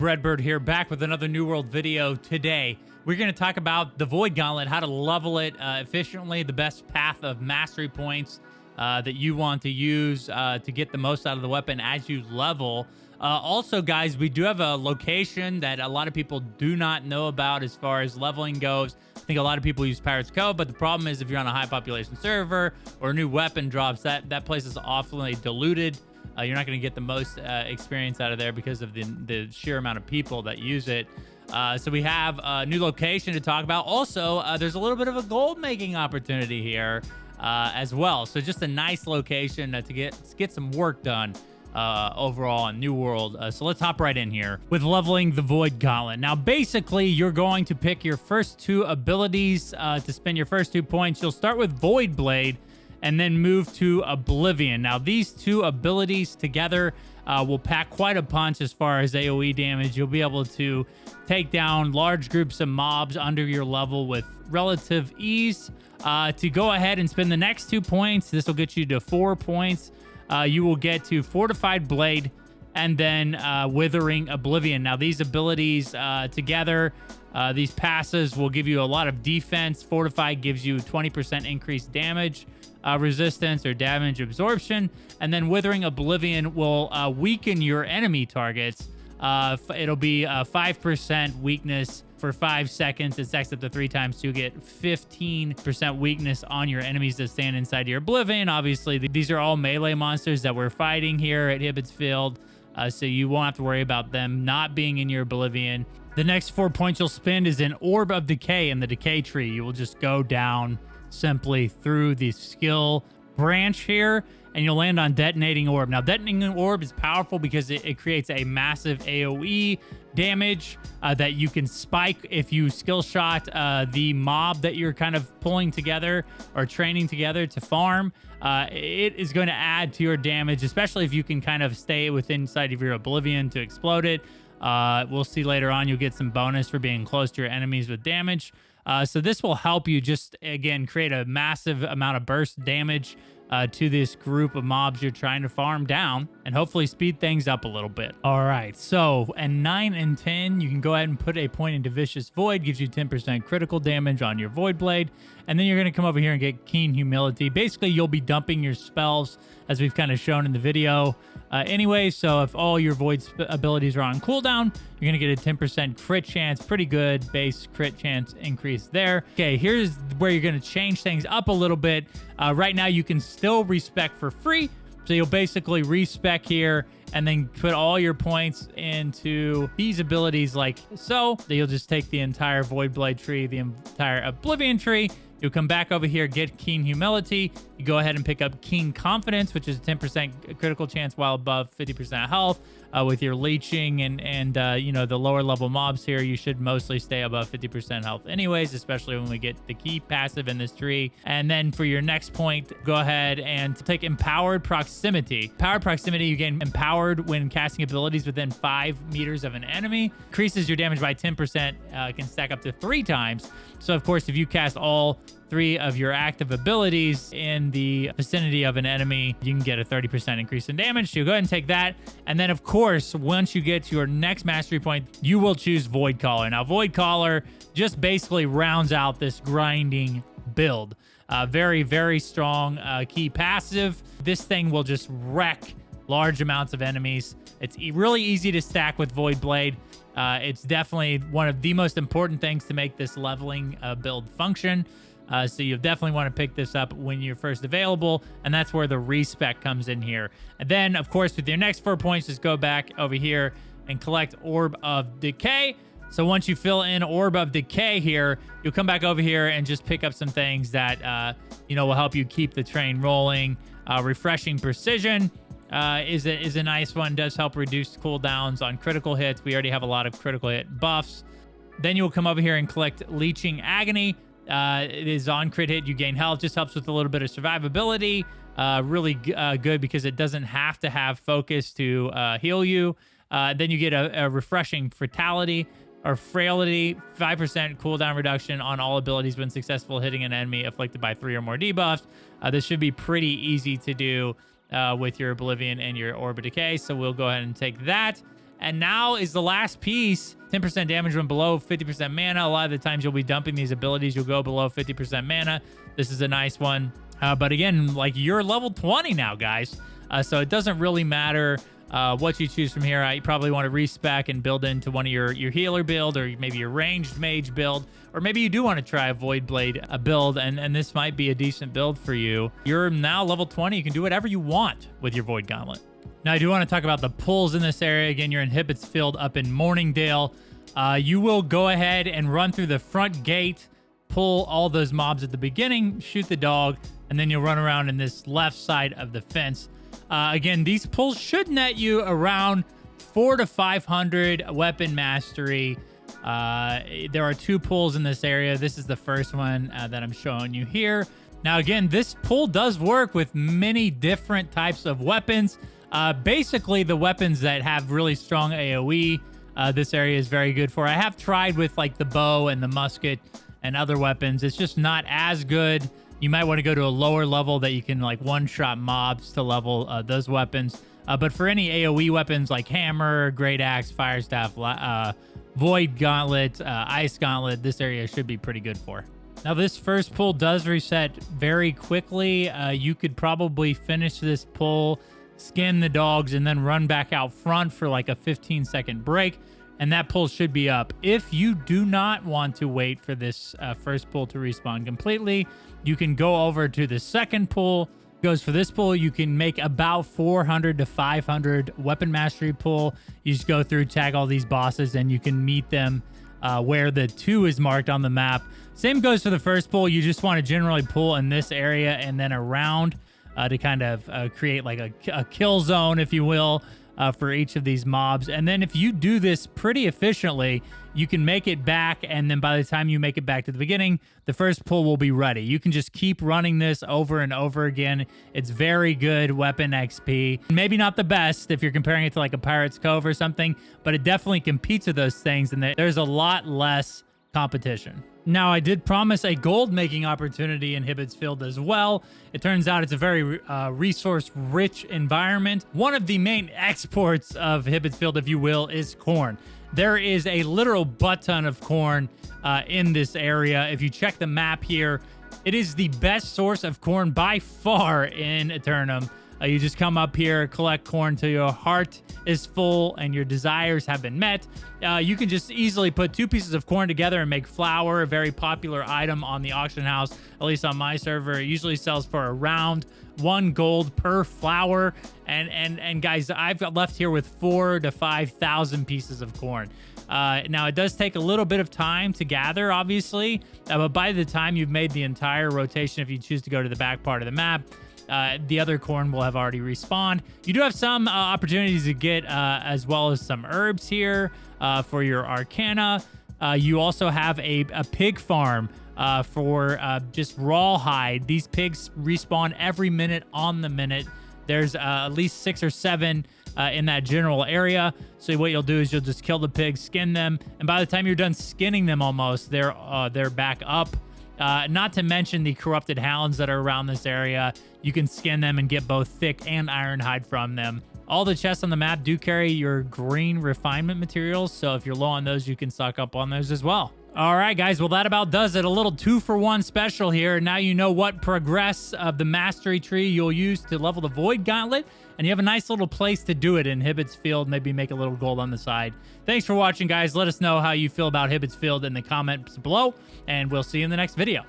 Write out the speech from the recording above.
Redbird here, back with another New World video. Today, we're going to talk about the Void Gauntlet, how to level it efficiently, the best path of mastery points that you want to use to get the most out of the weapon as you level. Also, guys, we do have a location that a lot of people do not know about as far as leveling goes. I think a lot of people use Pirates Cove, but the problem is if you're on a high population server or new weapon drops, that place is awfully diluted. You're not going to get the most experience out of there because of the sheer amount of people that use it. So we have a new location to talk about. Also, there's a little bit of a gold making opportunity here as well. So just a nice location to get some work done overall in New World. So let's hop right in here with leveling the Void Gauntlet. Now, basically, you're going to pick your first two abilities to spend your first 2 points. You'll start with Void Blade and then move to Oblivion. Now, these two abilities together will pack quite a punch as far as AoE damage. You'll be able to take down large groups of mobs under your level with relative ease. To go ahead and spend the next 2 points, this will get you to 4 points. You will get to Fortified Blade and then Withering Oblivion. Now, these abilities together, these passes will give you a lot of defense. Fortified gives you 20% increased damage resistance or damage absorption, and then Withering Oblivion will weaken your enemy targets. It'll be 5% weakness for 5 seconds. It stacks up to 3 times, so you get 15% weakness on your enemies that stand inside your Oblivion. Obviously, these are all melee monsters that we're fighting here at Hibbotsfeld, so you won't have to worry about them not being in your Oblivion. The next 4 points you'll spend is an Orb of Decay in the Decay tree. You will just go down simply through the skill branch here, and you'll land on Detonating Orb. Now, Detonating Orb is powerful because it creates a massive AoE damage that you can spike if you skill shot the mob that you're kind of pulling together or training together to farm. It is going to add to your damage, especially if you can kind of stay within inside of your Oblivion to explode it. We'll see later on, you'll get some bonus for being close to your enemies with damage. So this will help you just, again, create a massive amount of burst damage to this group of mobs you're trying to farm down and hopefully speed things up a little bit. All right, so at 9 and 10, you can go ahead and put a point into Vicious Void, gives you 10% critical damage on your Void Blade. And then you're going to come over here and get Keen Humility. Basically, you'll be dumping your spells, as we've kind of shown in the video anyway. So if all your Void abilities are on cooldown, you're going to get a 10% crit chance. Pretty good base crit chance increase there. Okay, here's where you're going to change things up a little bit. Right now, you can still respec for free. So you'll basically respec here and then put all your points into these abilities like so. You'll just take the entire Void Blade tree, the entire Oblivion tree. You'll come back over here, get Keen Humility. You go ahead and pick up Keen Confidence, which is a 10% critical chance while above 50% health. With your leeching and you know, the lower level mobs here, you should mostly stay above 50% health anyways, especially when we get the key passive in this tree. And then for your next point, go ahead and take Empowered Proximity. Empowered Proximity, you gain empowered when casting abilities within 5 meters of an enemy. Increases your damage by 10%, can stack up to 3 times. So of course, if you cast all 3 of your active abilities in the vicinity of an enemy, you can get a 30% increase in damage. So you go ahead and take that. And then, of course, once you get to your next mastery point, you will choose Void Caller. Now, Void Caller just basically rounds out this grinding build. Very, very strong key passive. This thing will just wreck large amounts of enemies. It's really easy to stack with Void Blade. It's definitely one of the most important things to make this leveling build function. So you definitely want to pick this up when you're first available, and that's where the respec comes in here. And then, of course, with your next 4 points, just go back over here and collect Orb of Decay. So once you fill in Orb of Decay here, you'll come back over here and just pick up some things that, you know, will help you keep the train rolling. Refreshing Precision is a nice one. Does help reduce cooldowns on critical hits. We already have a lot of critical hit buffs. Then you'll come over here and collect Leeching Agony. It is on crit hit, you gain health. Just helps with a little bit of survivability. Really good because it doesn't have to have focus to heal you. Then you get a Refreshing Fatality or Frailty, 5% cooldown reduction on all abilities when successful hitting an enemy afflicted by 3 or more debuffs. This should be pretty easy to do with your Oblivion and your Orb of Decay. So we'll go ahead and take that. And now is the last piece. 10% damage when below 50% mana. A lot of the times you'll be dumping these abilities, you'll go below 50% mana. This is a nice one. But again, like, you're level 20 now, guys. So it doesn't really matter what you choose from here. You probably want to respec and build into one of your healer build, or maybe your ranged mage build, or maybe you do want to try a Void Blade build, and this might be a decent build for you. You're now level 20. You can do whatever you want with your Void Gauntlet. Now, I do want to talk about the pulls in this area. Again, you're in Hibbotsfeld up in Morningdale. You will go ahead and run through the front gate, pull all those mobs at the beginning, shoot the dog, and then you'll run around in this left side of the fence. Again, these pulls should net you around 400 to 500 weapon mastery. There are 2 pulls in this area. This is the first one that I'm showing you here. Now, again, this pull does work with many different types of weapons. Basically, the weapons that have really strong AoE, this area is very good for. I have tried with like the bow and the musket and other weapons. It's just not as good. You might want to go to a lower level that you can like one-shot mobs to level those weapons. But for any AoE weapons like hammer, great axe, fire staff, void gauntlet, ice gauntlet, this area should be pretty good for. Now, this first pull does reset very quickly. You could probably finish this pull, skin the dogs, and then run back out front for like a 15-second break, and that pull should be up. If you do not want to wait for this first pull to respawn completely, you can go over to the second pull. Goes for this pull, you can make about 400 to 500 weapon mastery pull. You just go through, tag all these bosses, and you can meet them where the 2 is marked on the map. Same goes for the first pull. You just want to generally pull in this area and then around to kind of create like a kill zone, if you will, for each of these mobs. And then if you do this pretty efficiently, you can make it back, and then by the time you make it back to the beginning, the first pull will be ready. You can just keep running this over and over again. It's very good weapon XP. Maybe not the best if you're comparing it to like a Pirate's Cove or something, but it definitely competes with those things, and there's a lot less competition. Now, I did promise a gold making opportunity in Hibbotsfeld as well. It turns out it's a very resource-rich environment. One of the main exports of Hibbotsfeld, if you will, is corn. There is a literal butt ton of corn in this area. If you check the map here, it is the best source of corn by far in Eternum. You just come up here, collect corn till your heart is full and your desires have been met. You can just easily put 2 pieces of corn together and make flour, a very popular item on the auction house, at least on my server. It usually sells for around 1 gold per flour. And guys, I've got left here with 4,000 to 5,000 pieces of corn. Now, it does take a little bit of time to gather, obviously, but by the time you've made the entire rotation, if you choose to go to the back part of the map, the other corn will have already respawned. You do have some opportunities to get as well as some herbs here for your Arcana. You also have a pig farm for just Rawhide. These pigs respawn every minute on the minute. There's at least 6 or 7 in that general area. So what you'll do is you'll just kill the pigs, skin them, and by the time you're done skinning them almost, they're back up. Not to mention the corrupted hounds that are around this area. You can skin them and get both thick and ironhide from them. All the chests on the map do carry your green refinement materials, so if you're low on those, you can stock up on those as well. All right, guys, well, that about does it. A little 2-for-1 special here. Now you know what progress of the mastery tree you'll use to level the Void Gauntlet, and you have a nice little place to do it in Hibbotsfeld. Maybe make a little gold on the side. Thanks for watching, guys. Let us know how you feel about Hibbotsfeld in the comments below, and we'll see you in the next video.